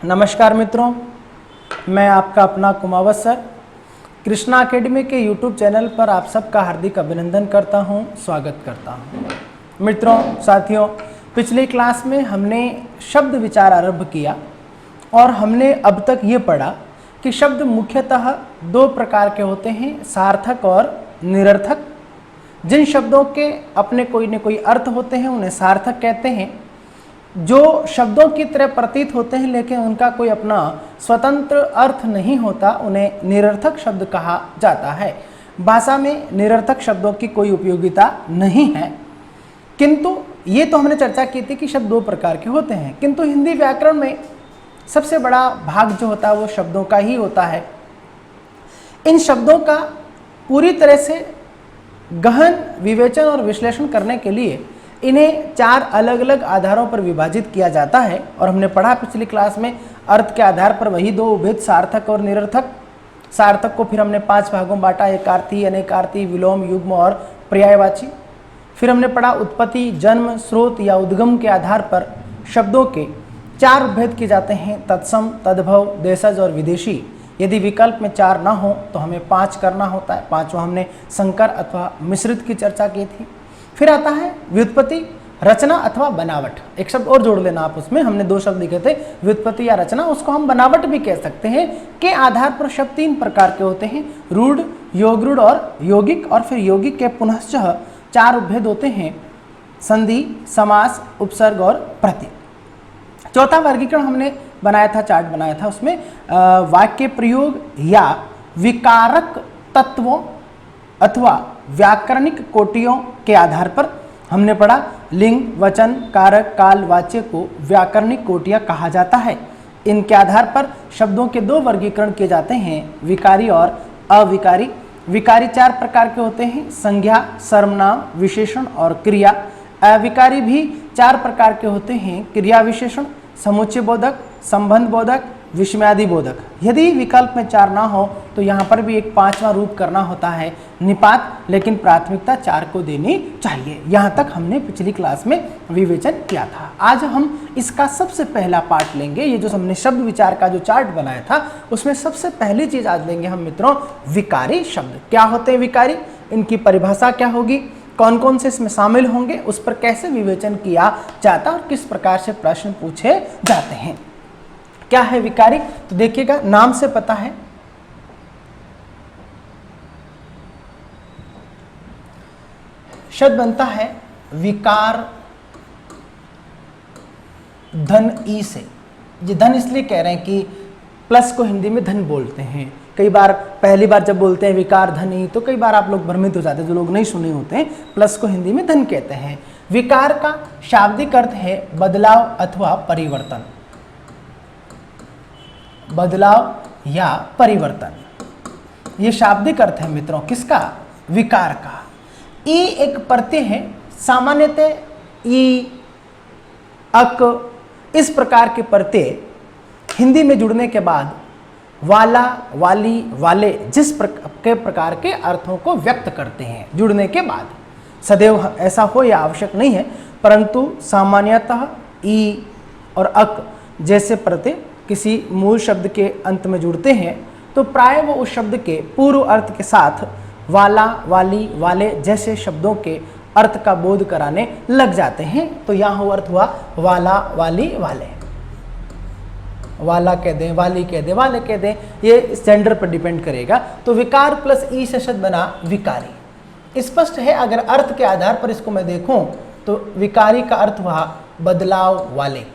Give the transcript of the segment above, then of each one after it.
नमस्कार मित्रों, मैं आपका अपना कुमावत सर कृष्णा एकेडमी के YouTube चैनल पर आप सबका हार्दिक अभिनंदन करता हूं, स्वागत करता हूं। मित्रों, साथियों, पिछली क्लास में हमने शब्द विचार आरंभ किया और हमने अब तक ये पढ़ा कि शब्द मुख्यतः दो प्रकार के होते हैं, सार्थक और निरर्थक। जिन शब्दों के अपने कोई न कोई अर्थ होते हैं उन्हें सार्थक कहते हैं। जो शब्दों की तरह प्रतीत होते हैं लेकिन उनका कोई अपना स्वतंत्र अर्थ नहीं होता, उन्हें निरर्थक शब्द कहा जाता है। भाषा में निरर्थक शब्दों की कोई उपयोगिता नहीं है। किंतु ये तो हमने चर्चा की थी कि शब्द दो प्रकार के होते हैं, किंतु हिंदी व्याकरण में सबसे बड़ा भाग जो होता है वो शब्दों का ही होता है। इन शब्दों का पूरी तरह से गहन विवेचन और विश्लेषण करने के लिए इन्हें चार अलग अलग आधारों पर विभाजित किया जाता है। और हमने पढ़ा पिछली क्लास में अर्थ के आधार पर वही दो उभेद, सार्थक और निरर्थक। सार्थक को फिर हमने 5 भागों बांटा, एकार्थी, अनेकार्थी, विलोम, युग्म और पर्यायवाची। फिर हमने पढ़ा उत्पत्ति, जन्म, स्रोत या उद्गम के आधार पर शब्दों के 4 उभेद किए जाते हैं, तत्सम, तद्भव, देशज और विदेशी। यदि विकल्प में 4 ना हो तो हमें 5 करना होता है। 5वां हमने संकर अथवा मिश्रित की चर्चा की थी। फिर आता है व्युत्पत्ति, रचना अथवा बनावट। एक शब्द और जोड़ लेना आप उसमें, हमने 2 शब्द लिखे थे, व्युत्पत्ति या रचना, उसको हम बनावट भी कह सकते हैं। के आधार पर शब्द 3 प्रकार के होते हैं, रूढ़, योगरूढ़ और यौगिक। और फिर यौगिक के पुनश्च 4 उपभेद होते हैं, संधि, समास, उपसर्ग और प्रत्यय। चौथा वर्गीकरण हमने बनाया था, चार्ट बनाया था, उसमें वाक्य प्रयोग या विकारक तत्वों अथवा व्याकरणिक कोटियों के आधार पर हमने पढ़ा लिंग, वचन, कारक, काल, वाच्य को व्याकरणिक कोटियां कहा जाता है। इनके आधार पर शब्दों के 2 वर्गीकरण किए जाते हैं, विकारी और अविकारी। विकारी 4 प्रकार के होते हैं, संज्ञा, सर्वनाम, विशेषण और क्रिया। अविकारी भी 4 प्रकार के होते हैं, क्रिया विशेषण, समुच्चय बोधक, संबंध बोधक, विस्मयादि बोधक। यदि विकल्प में 4 ना हो तो यहाँ पर भी एक 5वां रूप करना होता है, निपात, लेकिन प्राथमिकता 4 को देनी चाहिए। यहाँ तक हमने पिछली क्लास में विवेचन किया था। आज हम इसका सबसे पहला पार्ट लेंगे। ये जो हमने शब्द विचार का जो चार्ट बनाया था उसमें सबसे पहली चीज आज लेंगे हम मित्रों, विकारी शब्द। क्या होते हैं विकारी, इनकी परिभाषा क्या होगी, कौन कौन से इसमें शामिल होंगे, उस पर कैसे विवेचन किया जाता और किस प्रकार से प्रश्न पूछे जाते हैं। क्या है विकारी, तो देखिएगा, नाम से पता है। शब्द बनता है विकार धन ई से। ये धन इसलिए कह रहे हैं कि प्लस को हिंदी में धन बोलते हैं। कई बार पहली बार जब बोलते हैं विकार धन ई तो कई बार आप लोग भ्रमित हो जाते हैं, जो लोग नहीं सुने होते हैं। प्लस को हिंदी में धन कहते हैं। विकार का शाब्दिक अर्थ है बदलाव अथवा परिवर्तन, बदलाव या परिवर्तन। ये शाब्दिक अर्थ है मित्रों किसका, विकार का। ई एक प्रत्यय है, सामान्यतः ई, अक, इस प्रकार के प्रत्यय हिंदी में जुड़ने के बाद वाला, वाली, वाले जिस प्रकार के अर्थों को व्यक्त करते हैं जुड़ने के बाद। सदैव ऐसा हो यह आवश्यक नहीं है, परंतु सामान्यतः ई और अक जैसे प्रत्यय किसी मूल शब्द के अंत में जुड़ते हैं तो प्राय वो उस शब्द के पूर्व अर्थ के साथ वाला, वाली, वाले जैसे शब्दों के अर्थ का बोध कराने लग जाते हैं। तो यहाँ वो अर्थ हुआ वाला, वाली, वाले। वाला कह दें, वाली कह दें, वाले कह दें, ये जेंडर पर डिपेंड करेगा। तो विकार प्लस ई से शब्द बना विकारी। स्पष्ट है, अगर अर्थ के आधार पर इसको मैं देखूं तो विकारी का अर्थ हुआ बदलाव वाले,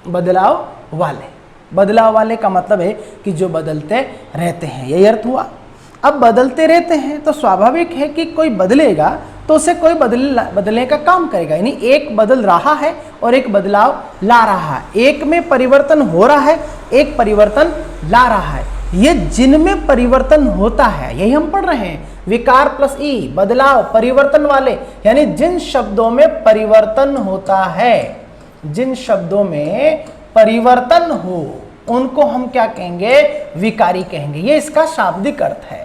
बदलाव वाले। बदलाव वाले का मतलब है कि जो बदलते रहते हैं, यही अर्थ हुआ। अब बदलते रहते हैं तो स्वाभाविक है कि कोई बदलेगा तो उसे कोई बदलने का काम करेगा, यानी एक बदल रहा है और एक बदलाव ला रहा है। एक में परिवर्तन हो रहा है, एक परिवर्तन ला रहा है। ये जिनमें परिवर्तन होता है यही हम पढ़ रहे हैं, विकार प्लस ई, बदलाव, परिवर्तन वाले, यानी जिन शब्दों में परिवर्तन होता है, जिन शब्दों में परिवर्तन हो उनको हम क्या कहेंगे, विकारी कहेंगे। ये इसका शाब्दिक अर्थ है।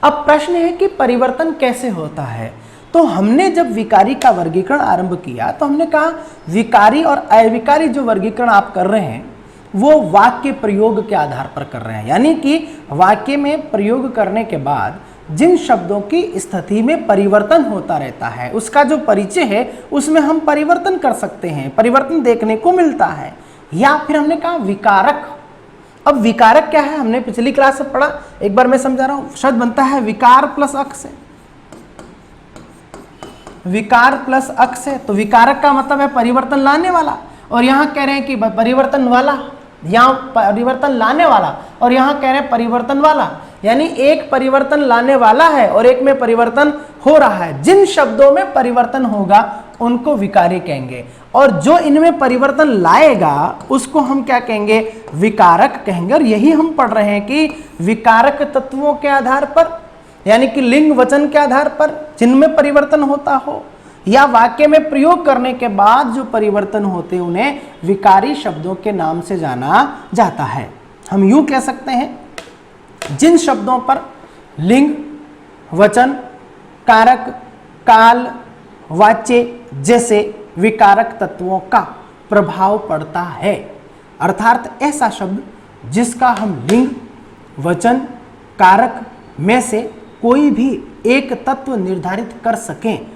अब प्रश्न है कि परिवर्तन कैसे होता है। तो हमने जब विकारी का वर्गीकरण आरंभ किया तो हमने कहा विकारी और अविकारी जो वर्गीकरण आप कर रहे हैं वो वाक्य प्रयोग के आधार पर कर रहे हैं, यानी कि वाक्य में प्रयोग करने के बाद जिन शब्दों की स्थिति में परिवर्तन होता रहता है उसका जो परिचय है उसमें हम परिवर्तन कर सकते हैं, परिवर्तन देखने को मिलता है। या फिर हमने कहा विकारक। अब विकारक क्या है, हमने पिछली क्लास में पढ़ा, एक बार मैं समझा रहा हूं। शब्द बनता है विकार प्लस अक से, विकार प्लस अक से। तो विकारक का मतलब है परिवर्तन लाने वाला, और यहां कह रहे हैं कि परिवर्तन वाला, यहां परिवर्तन लाने वाला, और यहां कह रहे हैं परिवर्तन वाला, यानी एक परिवर्तन लाने वाला है और एक में परिवर्तन हो रहा है। जिन शब्दों में परिवर्तन होगा उनको विकारी कहेंगे, और जो इनमें परिवर्तन लाएगा उसको हम क्या कहेंगे, विकारक कहेंगे। और यही हम पढ़ रहे हैं कि विकारक तत्वों के आधार पर, यानी कि लिंग वचन के आधार पर जिनमें परिवर्तन होता हो, या वाक्य में प्रयोग करने के बाद जो परिवर्तन होते हैं उन्हें विकारी शब्दों के नाम से जाना जाता है। हम यूं कह सकते हैं, जिन शब्दों पर लिंग, वचन, कारक, काल, वाच्य जैसे विकारक तत्वों का प्रभाव पड़ता है, अर्थात ऐसा शब्द जिसका हम लिंग, वचन, कारक में से कोई भी एक तत्व निर्धारित कर सकें,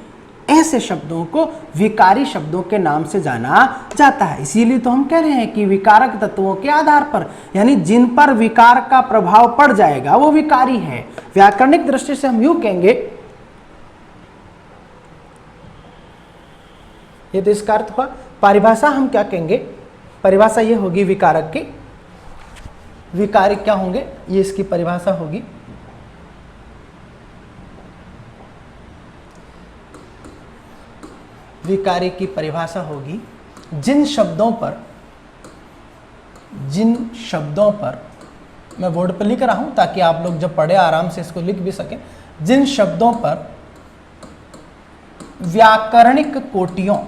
ऐसे शब्दों को विकारी शब्दों के नाम से जाना जाता है। इसीलिए तो हम कह रहे हैं कि विकारक तत्वों के आधार पर, यानी जिन पर विकार का प्रभाव पड़ जाएगा वो विकारी है। व्याकरणिक दृष्टि से हम यूं कहेंगे, ये तो इसका अर्थ हुआ। परिभाषा हम क्या कहेंगे, परिभाषा ये होगी विकारक की, विकारी क्या होंगे, ये इसकी परिभाषा होगी। विकारी की परिभाषा होगी जिन शब्दों पर मैं बोर्ड पर लिख रहा हूं ताकि आप लोग जब पढ़े आराम से इसको लिख भी सकें, जिन शब्दों पर व्याकरणिक कोटियों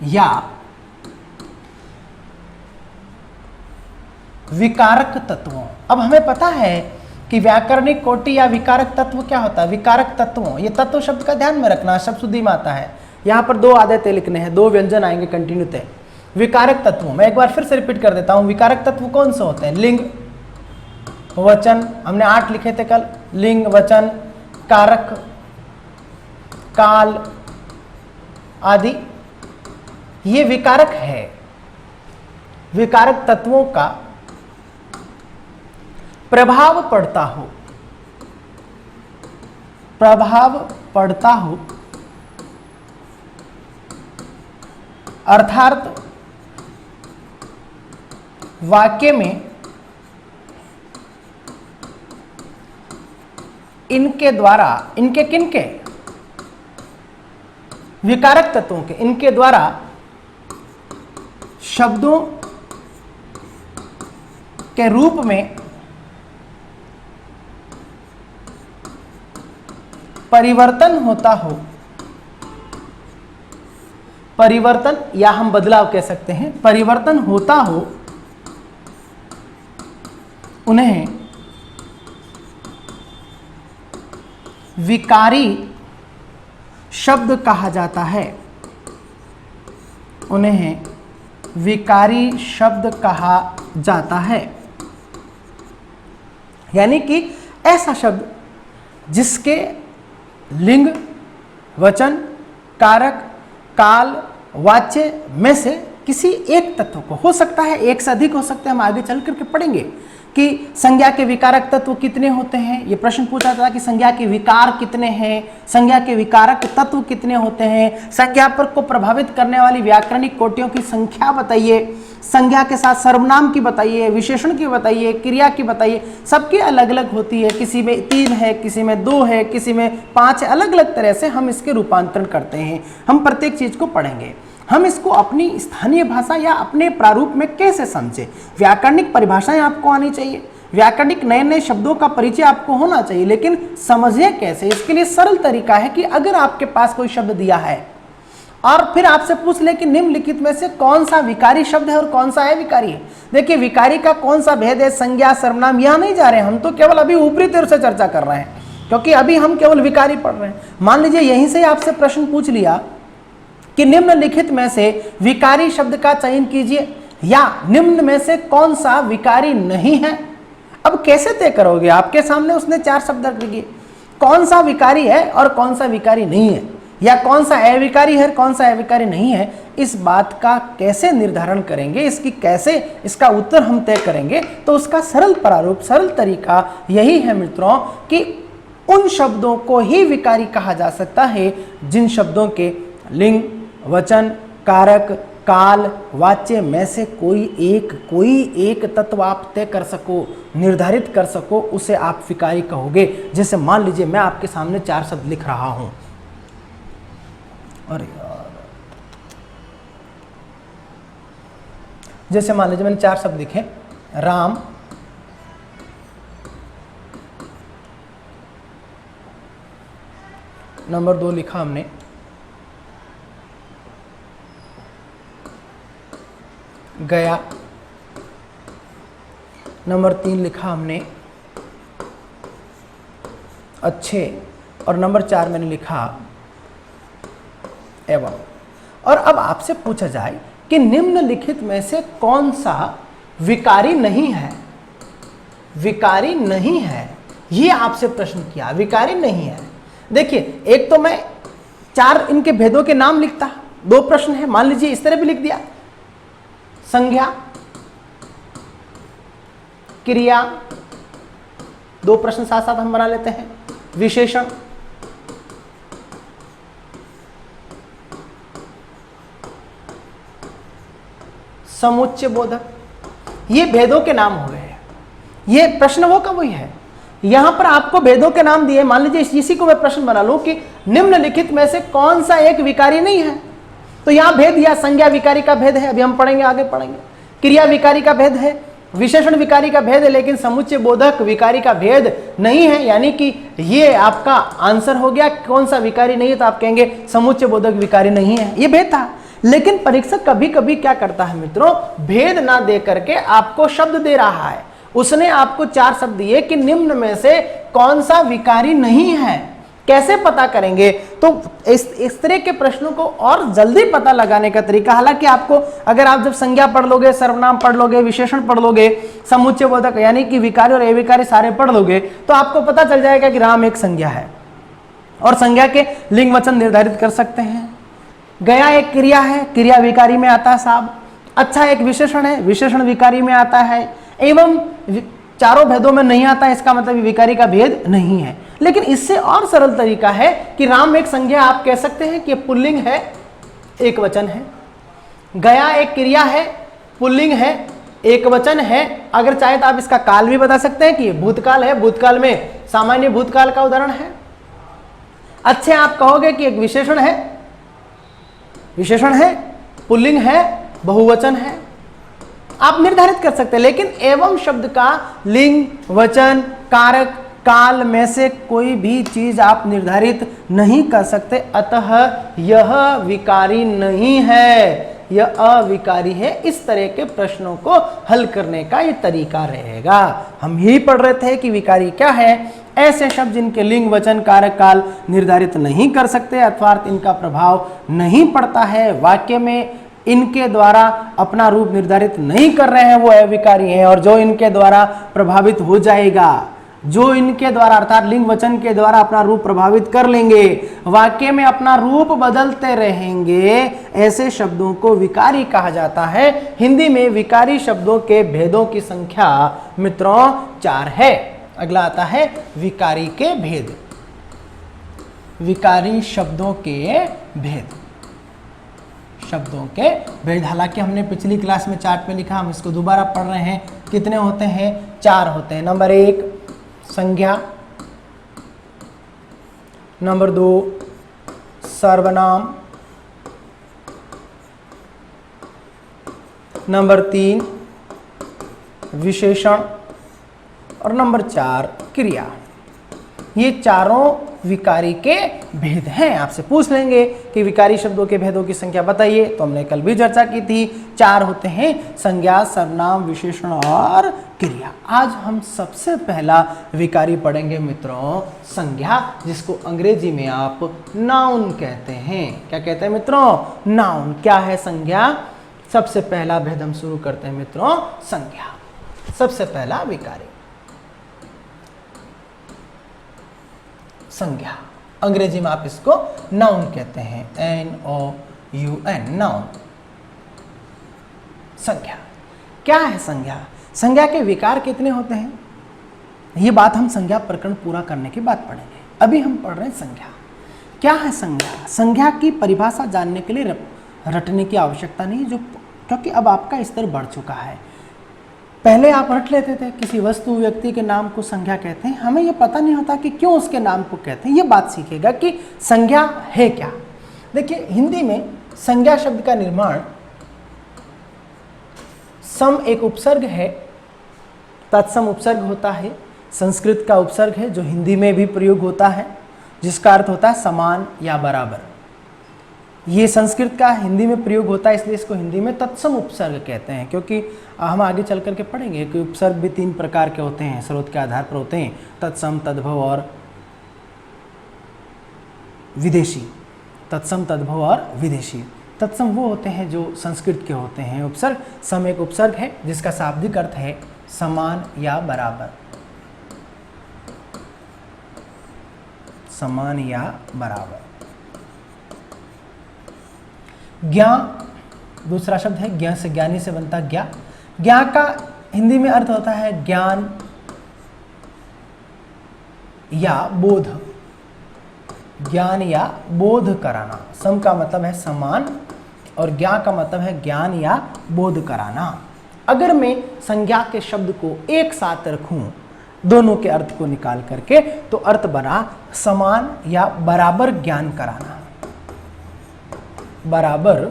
या विकारक तत्वों। अब हमें पता है कि व्याकरणिक कोटि या विकारक तत्व क्या होता है। विकारक तत्वों, ये तत्व शब्द का ध्यान में रखना, शब्द शुद्धि में आता है। यहाँ पर दो आदेतें लिखने हैं, दो व्यंजन आएंगे कंटिन्यूते। विकारक तत्वों, मैं एक बार फिर से रिपीट कर देता हूँ। विकारक तत्व कौन से होते हैं, लिंग, वचन, हमने 8 लिखे थे कल, लिंग, वचन, कारक, काल आदि, ये विकारक है। विकारक तत्वों का प्रभाव पड़ता हो, अर्थात वाक्य में इनके द्वारा, इनके किनके, विकारक तत्वों के, इनके द्वारा शब्दों के रूप में परिवर्तन होता हो, परिवर्तन या हम बदलाव कह सकते हैं, परिवर्तन होता हो, उन्हें विकारी शब्द कहा जाता है। उन्हें विकारी शब्द कहा जाता है, यानी कि ऐसा शब्द जिसके लिंग, वचन, कारक, काल, वाच्य में से किसी एक तत्व को, हो सकता है एक से अधिक हो सकते हैं, हम आगे चल करके पढ़ेंगे कि संज्ञा के विकारक तत्व कितने होते हैं। ये प्रश्न पूछा था कि संज्ञा के विकार कितने हैं, संज्ञा के विकारक तत्व कितने होते हैं, संज्ञा पर को प्रभावित करने वाली व्याकरणिक कोटियों की संख्या बताइए, संज्ञा के साथ सर्वनाम की बताइए, विशेषण की बताइए, क्रिया की बताइए। सबकी अलग अलग होती है, किसी में 3 है, किसी में 2 है, किसी में 5 है। अलग अलग तरह से हम इसके रूपांतरण करते हैं। हम प्रत्येक चीज को पढ़ेंगे। हम इसको अपनी स्थानीय भाषा या अपने प्रारूप में कैसे समझें। व्याकरणिक परिभाषाएं आपको आनी चाहिए, व्याकरणिक नए नए शब्दों का परिचय आपको होना चाहिए, लेकिन समझिए कैसे। इसके लिए सरल तरीका है कि अगर आपके पास कोई शब्द दिया है और फिर आपसे पूछ ले कि निम्नलिखित में से कौन सा विकारी शब्द है और कौन सा अविकारी है। देखिए विकारी का कौन सा भेद है, संज्ञा, सर्वनाम, यहां नहीं जा रहे हैं हम, तो केवल अभी ऊपरी तौर से चर्चा कर रहे हैं। क्योंकि अभी हम केवल विकारी पढ़ रहे हैं। मान लीजिए यहीं से आपसे प्रश्न पूछ लिया कि निम्नलिखित में से विकारी शब्द का चयन कीजिए, या निम्न में से कौन सा विकारी नहीं है। अब कैसे तय करोगे? आपके सामने उसने 4 शब्द रख दिए, कौन सा विकारी है और कौन सा विकारी नहीं है, या कौन सा अविकारी है कौन सा अविकारी नहीं है। इस बात का कैसे निर्धारण करेंगे, इसका उत्तर हम तय करेंगे। तो उसका सरल प्रारूप, सरल तरीका यही है मित्रों कि उन शब्दों को ही विकारी कहा जा सकता है जिन शब्दों के लिंग, वचन, कारक, काल, वाच्य में से कोई एक तत्व आप तय कर सको, निर्धारित कर सको, उसे आप विकारी कहोगे। जैसे मान लीजिए मैं आपके सामने 4 शब्द लिख रहा हूं, अरे यार, जैसे मान लीजिए मैंने 4 शब्द लिखे, राम, नंबर 2 लिखा हमने गया, नंबर 3 लिखा हमने अच्छे, और नंबर 4 मैंने लिखा एवं। और अब आपसे पूछा जाए कि निम्नलिखित में से कौन सा विकारी नहीं है, विकारी नहीं है, ये आपसे प्रश्न किया, विकारी नहीं है। देखिए, एक तो मैं 4 इनके भेदों के नाम लिखता, 2 प्रश्न है, मान लीजिए इस तरह भी लिख दिया, संज्ञा, क्रिया, 2 प्रश्न साथ साथ हम बना लेते हैं, विशेषण, समुच्चय बोधक, ये भेदों के नाम हो गए। ये प्रश्न वो का वही है, यहां पर आपको भेदों के नाम दिए। मान लीजिए इसी को मैं प्रश्न बना लूं कि निम्नलिखित में से कौन सा एक विकारी नहीं है, तो यहां भेद दिया, संज्ञा विकारी का भेद है, अभी हम पढ़ेंगे, आगे पढ़ेंगे। क्रिया विकारी का भेद है, विशेषण विकारी का भेद है, लेकिन समुच्चय बोधक विकारी का भेद नहीं है। यानी कि ये आपका आंसर हो गया। कौन सा विकारी नहीं है, तो आप कहेंगे समुच्चय बोधक विकारी नहीं है, ये भेद था। लेकिन परीक्षक कभी कभी क्या करता है मित्रों, भेद ना दे करके आपको शब्द दे रहा है। उसने आपको 4 शब्द दिए कि निम्न में से कौन सा विकारी नहीं है। कैसे पता करेंगे? तो इस तरह के प्रश्नों को और जल्दी पता लगाने का तरीका, हालांकि आपको अगर आप जब संज्ञा पढ़ लोगे, सर्वनाम पढ़ लोगे, विशेषण पढ़ लोगे, समुच्चय बोधक यानी कि विकारी और अविकारी सारे पढ़ लोगे, तो आपको पता चल जाएगा कि राम एक संज्ञा है, और संज्ञा के लिंग वचन निर्धारित कर सकते हैं। गया एक क्रिया है, क्रिया विकारी में आता है साहब। अच्छा एक विशेषण है, विशेषण विकारी में आता है। एवं चारों भेदों में नहीं आता, इसका मतलब विकारी का भेद नहीं है। लेकिन इससे और सरल तरीका है कि राम एक संज्ञा, आप कह सकते हैं कि पुल्लिंग है, एक वचन है। गया एक क्रिया है, पुल्लिंग है, एक वचन है। अगर चाहे तो आप इसका काल भी बता सकते हैं कि भूतकाल है, भूतकाल में सामान्य भूतकाल का उदाहरण है। अच्छे आप कहोगे कि एक विशेषण है, विशेषण है, पुल्लिंग है, बहुवचन है, आप निर्धारित कर सकते हैं। लेकिन एवं शब्द का लिंग, वचन, कारक, काल में से कोई भी चीज आप निर्धारित नहीं कर सकते। अतः यह विकारी नहीं है, यह अविकारी है। इस तरह के प्रश्नों को हल करने का ये तरीका रहेगा। हम यही पढ़ रहे थे कि विकारी क्या है, ऐसे शब्द जिनके लिंग, वचन, कारक, काल निर्धारित नहीं कर सकते, अर्थात इनका प्रभाव नहीं पड़ता है वाक्य में, इनके द्वारा अपना रूप निर्धारित नहीं कर रहे हैं, वो अविकारी हैं। और जो इनके द्वारा प्रभावित हो जाएगा, जो इनके द्वारा अर्थात लिंग वचन के द्वारा अपना रूप प्रभावित कर लेंगे, वाक्य में अपना रूप बदलते रहेंगे, ऐसे शब्दों को विकारी कहा जाता है। हिंदी में विकारी शब्दों के भेदों की संख्या मित्रों 4 है। अगला आता है विकारी के भेद, विकारी शब्दों के भेद, शब्दों के भेद। हालांकि हमने पिछली क्लास में चार्ट पे लिखा, हम इसको दोबारा पढ़ रहे हैं। कितने होते हैं? 4 होते हैं। नंबर 1 संज्ञा, नंबर 2 सर्वनाम, नंबर 3 विशेषण, और नंबर 4 क्रिया। ये चारों विकारी के भेद हैं। आपसे पूछ लेंगे कि विकारी शब्दों के भेदों की संख्या बताइए, तो हमने कल भी चर्चा की थी, 4 होते हैं, संज्ञा, सर्वनाम, विशेषण और क्रिया। आज हम सबसे पहला विकारी पढ़ेंगे मित्रों, संज्ञा, जिसको अंग्रेजी में आप नाउन कहते हैं। क्या कहते हैं मित्रों? नाउन। क्या है संज्ञा? सबसे पहला भेद हम शुरू करते हैं मित्रों, संज्ञा। सबसे पहला विकारी संज्ञा, अंग्रेजी में आप इसको नाउन कहते हैं, NOUN, नाउन। संज्ञा क्या है? संज्ञा, संज्ञा के विकार कितने होते हैं, ये बात हम संज्ञा प्रकरण पूरा करने के बाद पढ़ेंगे। अभी हम पढ़ रहे हैं संज्ञा। क्या है संज्ञा? संज्ञा की परिभाषा जानने के लिए रटने की आवश्यकता नहीं, जो क्योंकि अब आपका स्तर बढ़ चुका है। पहले आप रट लेते थे, किसी वस्तु व्यक्ति के नाम को संज्ञा कहते हैं, हमें यह पता नहीं होता कि क्यों उसके नाम को कहते हैं। ये बात सीखेगा कि संज्ञा है क्या। देखिए, हिंदी में संज्ञा शब्द का निर्माण सम एक उपसर्ग है, तत्सम उपसर्ग होता है, संस्कृत का उपसर्ग है जो हिंदी में भी प्रयोग होता है, जिसका अर्थ होता है समान या बराबर। ये संस्कृत का हिंदी में प्रयोग होता है, इसलिए इसको हिंदी में तत्सम उपसर्ग कहते हैं। क्योंकि हम आगे चल करके पढ़ेंगे कि उपसर्ग भी 3 प्रकार के होते हैं, स्रोत के आधार पर होते हैं, तत्सम, तद्भव और विदेशी। तत्सम, तद्भव और विदेशी। तत्सम वो होते हैं जो संस्कृत के होते हैं उपसर्ग। सम एक उपसर्ग है जिसका शाब्दिक अर्थ है समान या बराबर, समान या बराबर। ज्ञा दूसरा शब्द है, ज्ञा से ज्ञानी से बनता ज्ञा। ज्ञा का हिंदी में अर्थ होता है ज्ञान या बोध, ज्ञान या बोध कराना। सम का मतलब है समान और ज्ञा का मतलब है ज्ञान या बोध कराना। अगर मैं संज्ञा के शब्द को एक साथ रखूं, दोनों के अर्थ को निकाल करके, तो अर्थ बना समान या बराबर ज्ञान कराना, बराबर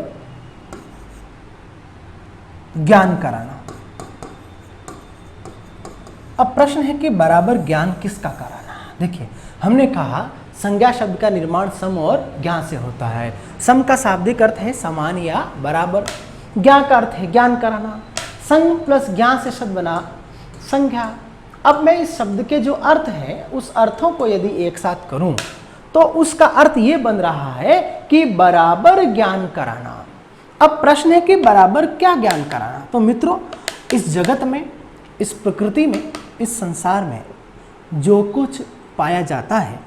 ज्ञान कराना। अब प्रश्न है कि बराबर ज्ञान किसका कराना? देखिए, हमने कहा संज्ञा शब्द का निर्माण सम और ज्ञा से होता है। सम का शाब्दिक अर्थ है समान या बराबर, ज्ञा का अर्थ है ज्ञान कराना। संग प्लस ज्ञा से शब्द बना संज्ञा। अब मैं इस शब्द के जो अर्थ है, उस अर्थों को यदि एक साथ करूं, तो उसका अर्थ ये बन रहा है कि बराबर ज्ञान कराना। अब प्रश्न है कि बराबर क्या ज्ञान कराना? तो मित्रों, इस जगत में, इस प्रकृति में, इस संसार में जो कुछ पाया जाता है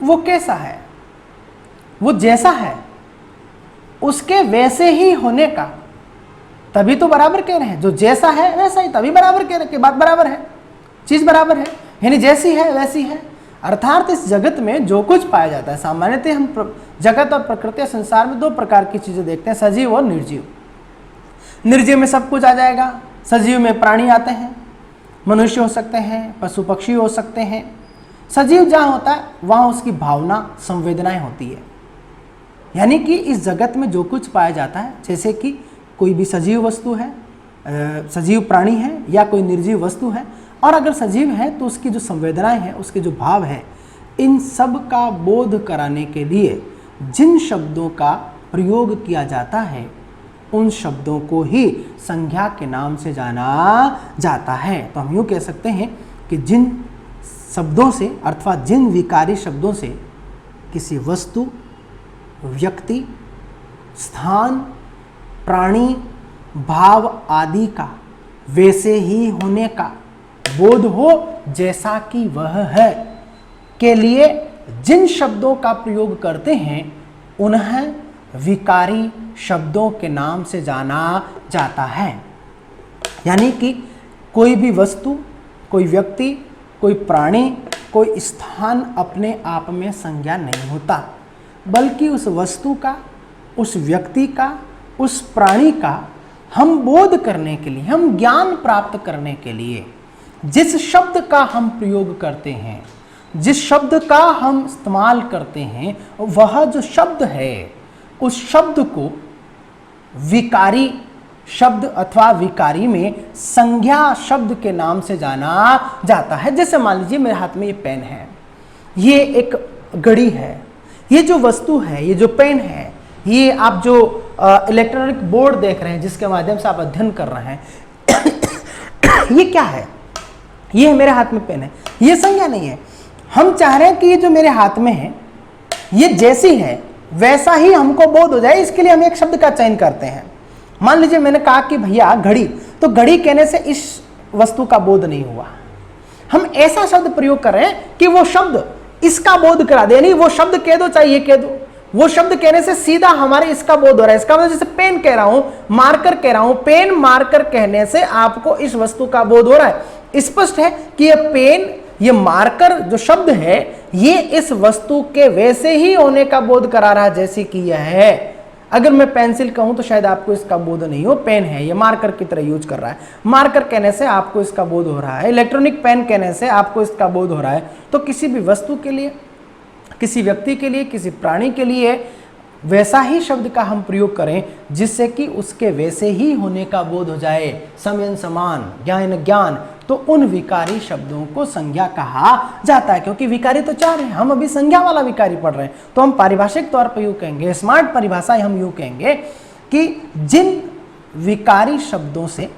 वो कैसा है? वो जैसा है उसके वैसे ही होने का, तभी तो बराबर कह रहे हैं। जो जैसा है वैसा ही, तभी बराबर कह रहे हैं कि बात बराबर है, चीज बराबर है, यानी जैसी है वैसी है। अर्थात इस जगत में जो कुछ पाया जाता है, सामान्यतः हम जगत और प्रकृति संसार में 2 प्रकार की चीजें देखते हैं, सजीव और निर्जीव। निर्जीव में सब कुछ आ जाएगा, सजीव में प्राणी आते हैं, मनुष्य हो सकते हैं, पशु पक्षी हो सकते हैं। सजीव जहाँ होता है वहाँ उसकी भावना, संवेदनाएं होती है। यानी कि इस जगत में जो कुछ पाया जाता है, जैसे कि कोई भी सजीव वस्तु है, सजीव प्राणी है, या कोई निर्जीव वस्तु है, और अगर सजीव है तो उसकी जो संवेदनाएं हैं, उसके जो भाव है, इन सब का बोध कराने के लिए जिन शब्दों का प्रयोग किया जाता है, उन शब्दों को ही संज्ञा के नाम से जाना जाता है। तो हम यूँ कह सकते हैं कि जिन शब्दों से, अथवा जिन विकारी शब्दों से किसी वस्तु, व्यक्ति, स्थान, प्राणी, भाव आदि का वैसे ही होने का बोध हो जैसा कि वह है, के लिए जिन शब्दों का प्रयोग करते हैं, उन्हें विकारी शब्दों के नाम से जाना जाता है। यानी कि कोई भी वस्तु, कोई व्यक्ति, कोई प्राणी, कोई स्थान अपने आप में संज्ञा नहीं होता, बल्कि उस वस्तु का, उस व्यक्ति का, उस प्राणी का हम बोध करने के लिए, हम ज्ञान प्राप्त करने के लिए जिस शब्द का हम प्रयोग करते हैं, जिस शब्द का हम इस्तेमाल करते हैं, वह जो शब्द है, उस शब्द को विकारी शब्द अथवा विकारी में संज्ञा शब्द के नाम से जाना जाता है। जैसे मान लीजिए मेरे हाथ में ये पेन है, ये एक घड़ी है, ये जो वस्तु है, ये जो पेन है, ये आप जो इलेक्ट्रॉनिक बोर्ड देख रहे हैं जिसके माध्यम से आप अध्ययन कर रहे हैं, ये क्या है? ये मेरे हाथ में पेन है, ये संज्ञा नहीं है। हम चाह रहे हैं कि ये जो मेरे हाथ में है ये जैसी है वैसा ही हमको बोध हो जाए, इसके लिए हम एक शब्द का चयन करते हैं। मान लीजिए मैंने कहा कि भैया घड़ी, तो घड़ी कहने से इस वस्तु का बोध नहीं हुआ। हम ऐसा शब्द प्रयोग कर रहे हैं कि वो शब्द इसका बोध करा दे, नहीं वो शब्द कह दो चाहे ये कह दो, वो शब्द कहने से सीधा हमारे इसका बोध हो रहा है। इसका मतलब जैसे पेन कह रहा हूं, मार्कर कह रहा हूं, पेन मार्कर कहने से आपको इस वस्तु का बोध हो रहा है। स्पष्ट है कि ये पेन, ये मार्कर जो शब्द है ये इस वस्तु के वैसे ही होने का बोध करा रहा है जैसे कि यह है। अगर मैं पेंसिल कहूं तो शायद आपको इसका बोध नहीं हो, पेन है ये मार्कर की तरह यूज कर रहा है, मार्कर कहने से आपको इसका बोध हो रहा है, इलेक्ट्रॉनिक पेन कहने से आपको इसका बोध हो रहा है। तो किसी भी वस्तु के लिए, किसी व्यक्ति के लिए, किसी प्राणी के लिए वैसा ही शब्द का हम प्रयोग करें जिससे कि उसके वैसे ही होने का बोध हो जाए। समयन समान, ज्ञान ज्ञान, तो उन विकारी शब्दों को संज्ञा कहा जाता है। क्योंकि विकारी तो चार है, हम अभी संज्ञा वाला विकारी पढ़ रहे हैं, तो हम पारिभाषिक तौर पर यूं कहेंगे, स्मार्ट परिभाषा हम यूं कहेंगे कि जिन विकारी शब्दों से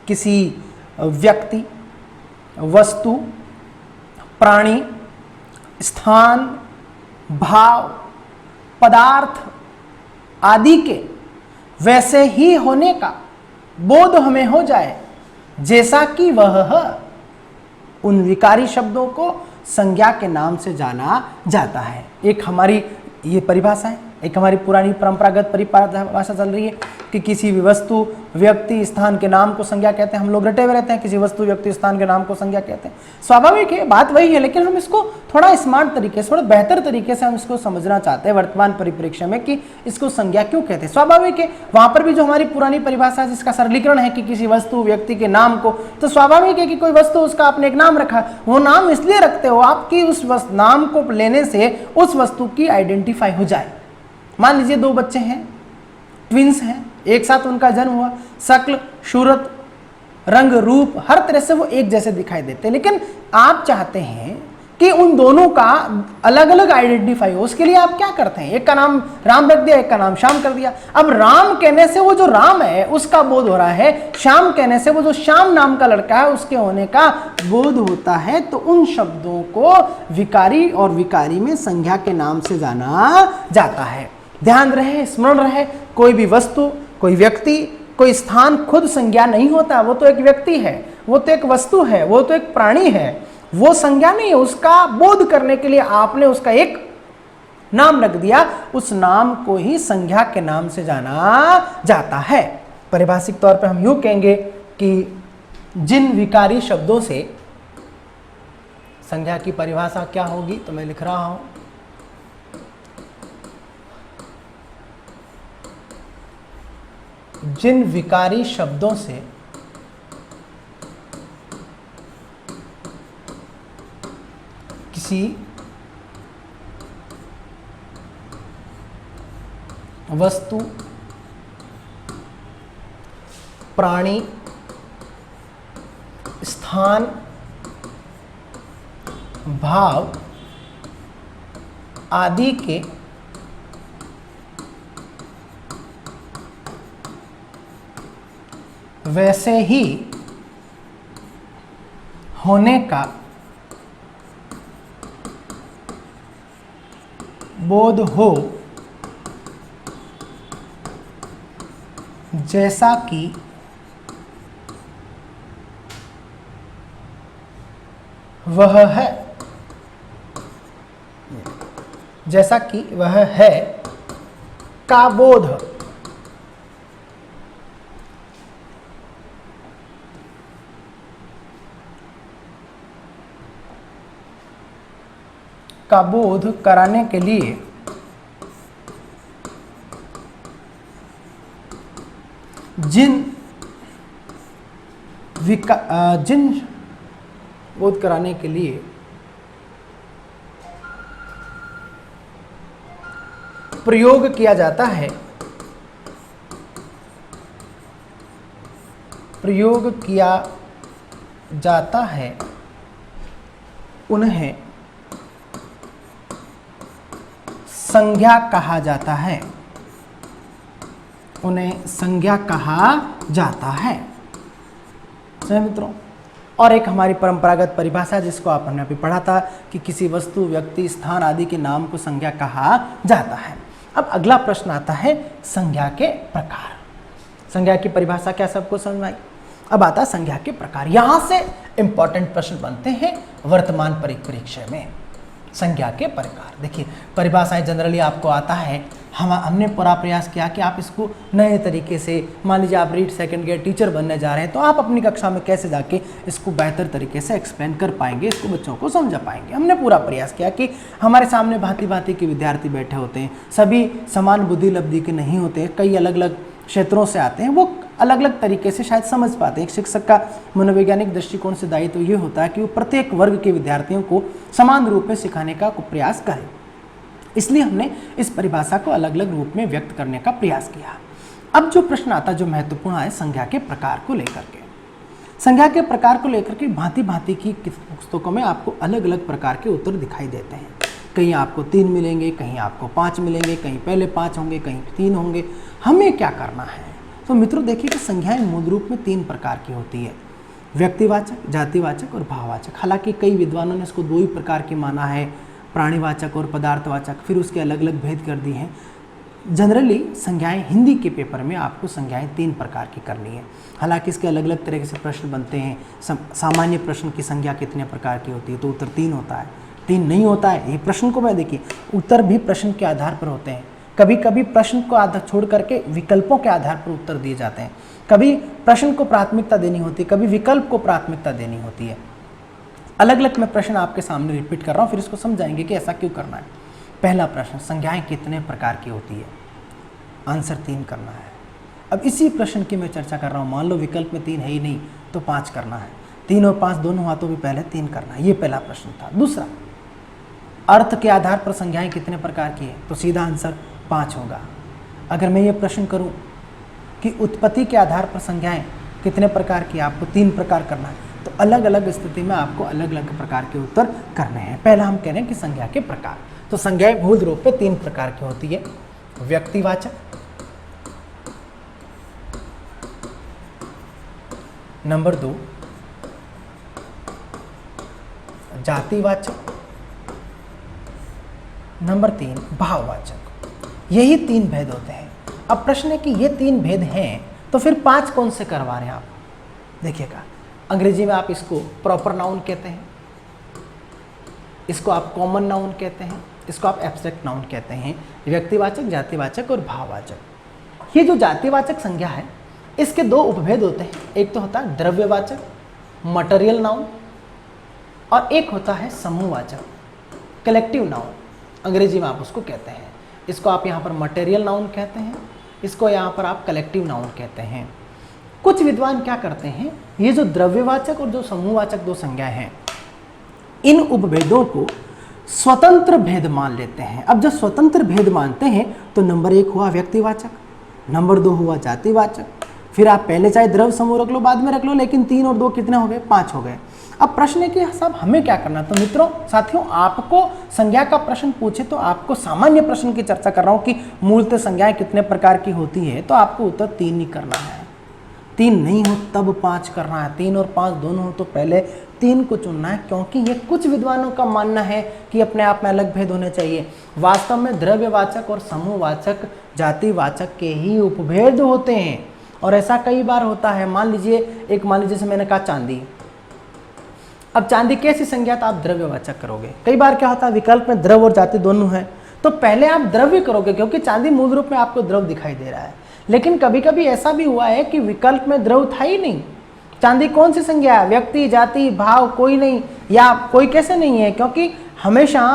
किसी व्यक्ति, वस्तु, प्राणी, स्थान, भाव, पदार्थ आदि के वैसे ही होने का बोध हमें हो जाए जैसा कि वह है, उन विकारी शब्दों को संज्ञा के नाम से जाना जाता है। एक हमारी ये परिभाषा है, एक हमारी पुरानी परंपरागत परिभाषा चल रही है कि किसी भी वस्तु, व्यक्ति, स्थान के नाम को संज्ञा कहते हैं। हम लोग रटे हुए रहते हैं, किसी वस्तु, व्यक्ति, स्थान के नाम को संज्ञा कहते हैं। स्वाभाविक है, बात वही है, लेकिन हम इसको थोड़ा स्मार्ट तरीके से, थोड़ा बेहतर तरीके से हम इसको समझना चाहते हैं वर्तमान परिप्रेक्ष्य में कि इसको संज्ञा क्यों कहते हैं। स्वाभाविक है, वहां पर भी जो हमारी पुरानी परिभाषा है जिसका सरलीकरण है कि किसी वस्तु, व्यक्ति के नाम को, तो स्वाभाविक है कि कोई वस्तु, उसका आपने एक नाम रखा, वो नाम इसलिए रखते हो आपकी उस नाम को लेने से उस वस्तु की आइडेंटिफाई हो जाए। मान लीजिए दो बच्चे हैं, ट्विंस हैं, एक साथ उनका जन्म हुआ, शक्ल, सूरत, रंग, रूप, हर तरह से वो एक जैसे दिखाई देते हैं, लेकिन आप चाहते हैं कि उन दोनों का अलग अलग आइडेंटिफाई हो। उसके लिए आप क्या करते हैं? एक का नाम राम रख दिया, एक का नाम श्याम कर दिया। अब राम कहने से वो जो राम है उसका बोध हो रहा है, श्याम कहने से वो जो श्याम नाम का लड़का है उसके होने का बोध होता है। तो उन शब्दों को विकारी और विकारी में संज्ञा के नाम से जाना जाता है। ध्यान रहे, स्मरण रहे, कोई भी वस्तु, कोई व्यक्ति, कोई स्थान खुद संज्ञा नहीं होता। वो तो एक व्यक्ति है, वो तो एक वस्तु है, वो तो एक प्राणी है, वो संज्ञा नहीं है। उसका बोध करने के लिए आपने उसका एक नाम रख दिया, उस नाम को ही संज्ञा के नाम से जाना जाता है। परिभाषिक तौर पर हम यूं कहेंगे कि जिन विकारी शब्दों से संज्ञा की परिभाषा क्या होगी, तो मैं लिख रहा हूं, जिन विकारी शब्दों से किसी वस्तु, प्राणी, स्थान, भाव आदि के वैसे ही होने का बोध हो जैसा कि वह है, जैसा कि वह है का बोध कराने के लिए जिन बोध कराने के लिए प्रयोग किया जाता है, प्रयोग किया जाता है, उन्हें संज्ञा कहा जाता है, उन्हें संज्ञा कहा जाता है। सही मित्रों। और एक हमारी परंपरागत परिभाषा जिसको आपने अभी पढ़ा था कि किसी वस्तु, व्यक्ति, स्थान आदि के नाम को संज्ञा कहा जाता है। अब अगला प्रश्न आता है संज्ञा के प्रकार। संज्ञा की परिभाषा क्या सबको समझ में आई? अब आता है संज्ञा के प्रकार। यहां से इंपॉर्टेंट प्रश्न बनते हैं वर्तमान परिप्रेक्ष्य में। संज्ञा के प्रकार, देखिए परिभाषाएं जनरली आपको आता है, हमने पूरा प्रयास किया कि आप इसको नए तरीके से, मान लीजिए आप रीड सेकंड ग्रेड टीचर बनने जा रहे हैं तो आप अपनी कक्षा में कैसे जाके इसको बेहतर तरीके से एक्सप्लेन कर पाएंगे, इसको बच्चों को समझा पाएंगे। हमने पूरा प्रयास किया कि हमारे सामने भांति भांति के विद्यार्थी बैठे होते हैं, सभी समान बुद्धि लब्धि के नहीं होते, कई अलग अलग क्षेत्रों से आते हैं, वो अलग अलग तरीके से शायद समझ पाते हैं। एक शिक्षक का मनोवैज्ञानिक दृष्टिकोण से दायित्व तो ये होता है कि वो प्रत्येक वर्ग के विद्यार्थियों को समान रूप में सिखाने का प्रयास करें। इसलिए हमने इस परिभाषा को अलग अलग रूप में व्यक्त करने का प्रयास किया। अब जो प्रश्न आता है जो महत्वपूर्ण है संज्ञा के प्रकार को लेकर के। संज्ञा के प्रकार को लेकर के भांति भांति की पुस्तकों में आपको अलग अलग प्रकार के उत्तर दिखाई देते हैं। कहीं आपको 3 मिलेंगे, कहीं आपको 5 मिलेंगे, कहीं पहले 5 होंगे, कहीं 3 होंगे। हमें क्या करना है? तो मित्रों देखिए कि संज्ञाएं मूल रूप में 3 प्रकार की होती है, व्यक्तिवाचक, जातिवाचक और भाववाचक। हालांकि कई विद्वानों ने इसको 2 ही प्रकार की माना है, प्राणीवाचक और पदार्थवाचक, फिर उसके अलग अलग भेद कर दिए हैं। जनरली संज्ञाएं हिंदी के पेपर में आपको संज्ञाएं 3 प्रकार की करनी है। हालांकि इसके अलग अलग तरीके से प्रश्न बनते हैं। सामान्य प्रश्न की संज्ञा कितने प्रकार की होती है तो उत्तर 3 होता है, 3 नहीं होता है। ये प्रश्न को मैं देखिए उत्तर भी प्रश्न के आधार पर होते हैं। कभी कभी प्रश्न को आधार छोड़ करके विकल्पों के आधार पर उत्तर दिए जाते हैं। कभी प्रश्न को प्राथमिकता देनी होती है, कभी विकल्प को प्राथमिकता देनी होती है। अलग अलग मैं प्रश्न आपके सामने रिपीट कर रहा हूँ, फिर इसको समझाएंगे कि ऐसा क्यों करना है। पहला प्रश्न, संज्ञाएं कितने प्रकार की होती है? आंसर 3 करना है। अब इसी प्रश्न की मैं चर्चा कर रहा हूँ। मान लो विकल्प में 3 है ही नहीं तो 5 करना है। 3 और 5 दोनों हाथों में पहले 3 करना है। ये पहला प्रश्न था। दूसरा, अर्थ के आधार पर संज्ञाएं कितने प्रकार की है? तो सीधा आंसर 5 होगा। अगर मैं ये प्रश्न करूं कि उत्पत्ति के आधार पर संज्ञाएं कितने प्रकार की, आपको 3 प्रकार करना है, तो अलग अलग स्थिति में आपको अलग अलग प्रकार के उत्तर करने हैं। पहला हम कह रहे हैं कि संज्ञा के प्रकार। तो संज्ञाएं मूल रूप में 3 प्रकार की होती है, व्यक्तिवाचक, नंबर 2 जातिवाचक, नंबर 3 भाववाचक। यही 3 भेद होते हैं। अब प्रश्न है कि ये 3 भेद हैं तो फिर 5 कौन से करवा रहे हैं आप? देखिएगा, अंग्रेजी में आप इसको प्रॉपर नाउन कहते हैं, इसको आप कॉमन नाउन कहते हैं, इसको आप एब्स्ट्रैक्ट नाउन कहते हैं। व्यक्तिवाचक, जातिवाचक और भाववाचक। ये जो जातिवाचक संज्ञा है इसके 2 उपभेद होते हैं। एक तो होता है द्रव्यवाचक, मटेरियल नाउन, और एक होता है समूहवाचक, कलेक्टिव नाउन। अंग्रेजी में आप उसको कहते हैं। इसको आप यहाँ पर मटेरियल नाउन कहते हैं, इसको यहाँ पर आप कलेक्टिव नाउन कहते हैं। कुछ विद्वान क्या करते हैं, ये जो द्रव्यवाचक और जो समूहवाचक 2 संज्ञाएं हैं, इन उपभेदों को स्वतंत्र भेद मान लेते हैं। अब जब स्वतंत्र भेद मानते हैं तो नंबर 1 हुआ व्यक्तिवाचक, नंबर 2 हुआ जातिवाचक, फिर आप पहले चाहे द्रव्य समूह रख लो, बाद में रख लो, लेकिन 3 और 2 कितने हो गए? 5 हो गए। अब प्रश्न है कि साहब हमें क्या करना? तो मित्रों, साथियों, आपको संज्ञा का प्रश्न पूछे तो आपको सामान्य प्रश्न की चर्चा कर रहा हूं कि मूलतः संज्ञाएं कितने प्रकार की होती है, तो आपको उत्तर 3 ही करना है। 3 नहीं हो तब 5 करना है। 3 और 5 दोनों हो तो पहले 3 को चुनना है, क्योंकि ये कुछ विद्वानों का मानना है कि अपने आप में अलग भेद होने चाहिए। वास्तव में द्रव्यवाचक और समूहवाचक, जातिवाचक के ही उपभेद होते हैं, और ऐसा कई बार होता है। मान लीजिए जैसे मैंने कहा चांदी। अब चांदी कैसी संज्ञा? तो आप द्रव्यवाचक करोगे। कई बार क्या होता है, विकल्प में द्रव्य और जाति दोनों है, तो पहले आप द्रव्य करोगे क्योंकि चांदी मूल रूप में आपको द्रव्य दिखाई दे रहा है। लेकिन कभी कभी ऐसा भी हुआ है कि विकल्प में द्रव्य था ही नहीं। चांदी कौन सी संज्ञा है? व्यक्ति, जाति, भाव कोई नहीं, या कोई कैसे नहीं है? क्योंकि हमेशा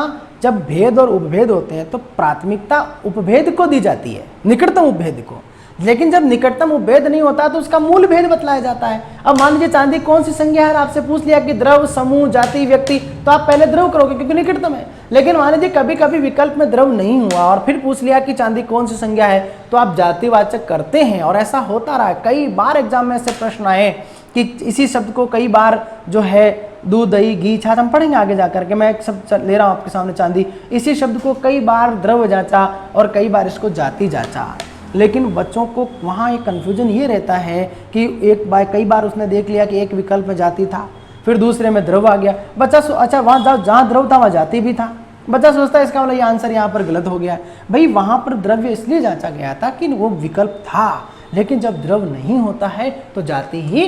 जब भेद और उपभेद होते हैं तो प्राथमिकता उपभेद को दी जाती है, निकटतम उपभेद को। लेकिन जब निकटतम उपभेद नहीं होता तो उसका मूल भेद बतलाया जाता है। अब मान लीजिए चांदी कौन सी संज्ञा है, आपसे पूछ लिया कि द्रव, समूह, जाति, व्यक्ति, तो आप पहले द्रव करोगे क्योंकि निकटतम है। लेकिन मान लीजिए कभी कभी विकल्प में द्रव नहीं हुआ और फिर पूछ लिया कि चांदी कौन सी संज्ञा है, तो आप जातिवाचक करते हैं। और ऐसा होता रहा है, कई बार एग्जाम में ऐसे प्रश्न आए कि इसी शब्द को कई बार जो है दूध, दही, घी, छाछ हम पढ़ेंगे आगे जाकर के। मैं एक शब्द ले रहा हूँ आपके सामने, चांदी। इसी शब्द को कई बार द्रव्य जांचा और कई बार इसको जाति जांचा, लेकिन बच्चों को वहाँ एक कन्फ्यूजन ये रहता है कि कई बार उसने देख लिया कि एक विकल्प में जाति था, फिर दूसरे में द्रव आ गया। बच्चा अच्छा वहाँ जहाँ द्रव था वहाँ जाति भी था, बच्चा सोचता है इसका मतलब ये आंसर यहाँ पर गलत हो गया है। भाई वहाँ पर द्रव्य इसलिए जांचा गया था कि वो विकल्प था, लेकिन जब द्रव नहीं होता है तो जाति ही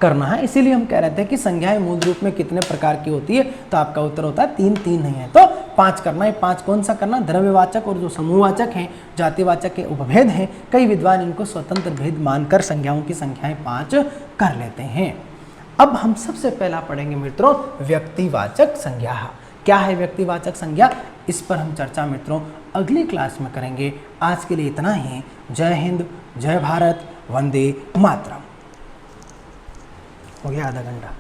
करना है। इसीलिए हम कह रहे थे कि संज्ञाएं मूल रूप में कितने प्रकार की होती है, तो आपका उत्तर होता है 3, 3 नहीं है तो 5 करना है। 5 कौन सा करना? द्रव्यवाचक और जो समूहवाचक हैं, जातिवाचक के उपभेद हैं, कई विद्वान इनको स्वतंत्र भेद मानकर संज्ञाओं की संख्याएं 5 कर लेते हैं। अब हम सबसे पहला पढ़ेंगे मित्रों व्यक्तिवाचक संज्ञा। क्या है व्यक्तिवाचक संज्ञा? इस पर हम चर्चा मित्रों अगली क्लास में करेंगे। आज के लिए इतना ही। जय हिंद, जय भारत, वंदे मातरम। हो गया आधा घंटा।